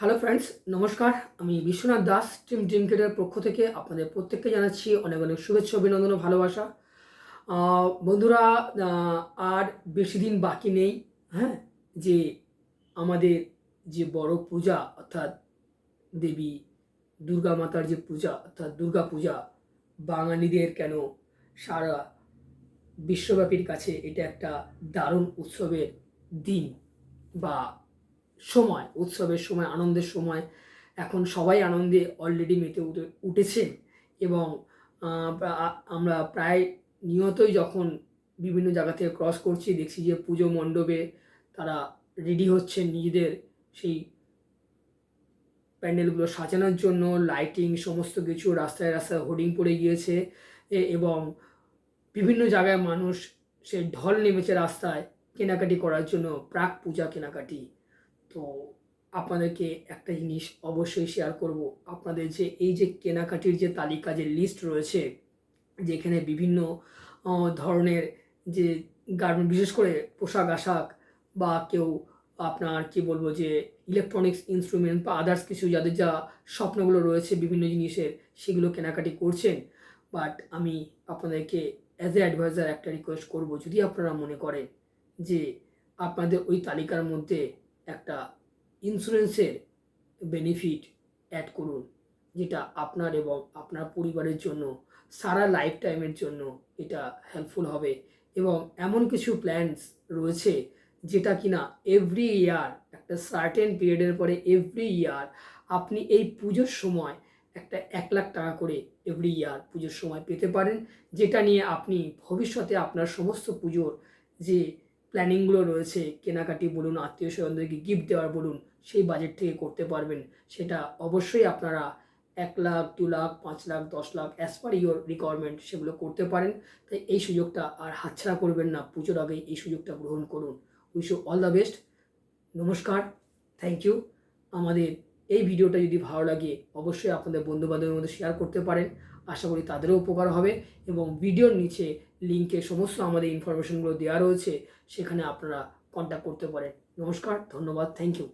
Hello friends, নমস্কার। আমি Biswanath Das, team dream cater পক্ষ থেকে আপনাদের প্রত্যেককে জানাচ্ছি অনেক অনেক শুভেচ্ছা, অভিনন্দন ও ভালোবাসা। বন্ধুরা, আর বেশি দিন বাকি নেই। হ্যাঁ, যে আমাদের যে বড় পূজা অর্থাৎ দেবী দুর্গা মাতার যে পূজা অর্থাৎ দুর্গা পূজা, বাঙালিদের কেন সারা বিশ্বব্যাপীর কাছে এটা একটা দারুণ উৎসবের দিন বা সময়, উৎসবের সময়, আনন্দের সময়। এখন সবাই আনন্দে অলরেডি মেতে উঠেছে এবং আমরা প্রায় নিয়তই যখন বিভিন্ন জায়গা থেকে ক্রস করছি দেখছি যে পুজো মণ্ডপে তারা রেডি হচ্ছেন নিজেদের সেই প্যান্ডেলগুলো সাজানোর জন্য। লাইটিং সমস্ত কিছু, রাস্তায় রাস্তায় হোর্ডিং পড়ে গিয়েছে এবং বিভিন্ন জায়গায় মানুষ সে ঢল নেমেছে রাস্তায় কেনাকাটি করার জন্য, প্রাক পূজা কেনাকাটি। তো আপনাদেরকে একটা জিনিস অবশ্যই শেয়ার করব, আপনাদের যে এই যে কেনাকাটির যে তালিকা, যে লিস্ট রয়েছে, যেখানে বিভিন্ন ধরনের যে গার্মেন্ট, বিশেষ করে পোশাক আশাক বা কেউ আপনার কি বলবো যে ইলেকট্রনিক্স ইনস্ট্রুমেন্ট বা আদার্স কিছু যাদের যা স্বপ্নগুলো রয়েছে বিভিন্ন জিনিসের, সেগুলো কেনাকাটি করছেন। বাট আমি আপনাদেরকে অ্যাজ এ অ্যাডভাইজার একটা রিকোয়েস্ট করব, যদি আপনারা মনে করেন যে আপনাদের ওই তালিকার মধ্যে একটা ইন্স্যুরেন্সের বেনিফিট অ্যাড করুন, যেটা আপনার এবং আপনার পরিবারের জন্য সারা লাইফ টাইমের জন্য এটা হেল্পফুল হবে। এবং এমন কিছু প্ল্যানস রয়েছে যেটা কিনা এভরি ইয়ার, একটা সার্টেন পিরিয়ডের পরে এভরি ইয়ার আপনি এই পুজোর সময় একটা 1,00,000 টাকা করে এভরি ইয়ার পুজোর সময় পেতে পারেন, যেটা নিয়ে আপনি ভবিষ্যতে আপনার সমস্ত পুজোর যে প্ল্যানিংগুলো রয়েছে, কেনাকাটি বলুন, আত্মীয় স্বজনদেরকে গিফট দেওয়ার বলুন, সেই বাজেট থেকে করতে পারবেন। সেটা অবশ্যই আপনারা 1,00,000, 2,00,000, 5,00,000, 10,00,000 অ্যাজ পার ইয়োর রিকোয়ারমেন্ট সেগুলো করতে পারেন। তাই এই সুযোগটা আর হাতছাড়া করবেন না, পুজোর আগেই এই সুযোগটা গ্রহণ করুন। Wish you all the best. নমস্কার, থ্যাংক ইউ। আমাদের এই ভিডিওটা যদি ভালো লাগে অবশ্যই আপনাদের বন্ধুবান্ধবের মধ্যে শেয়ার করতে পারেন, আশা করি তাদেরও উপকার হবে। এবং ভিডিওর নিচে লিঙ্কে সমস্ত আমাদের ইনফরমেশনগুলো দেওয়া রয়েছে, সেখানে আপনারা কন্ট্যাক্ট করতে পারেন। নমস্কার, ধন্যবাদ, থ্যাংক ইউ।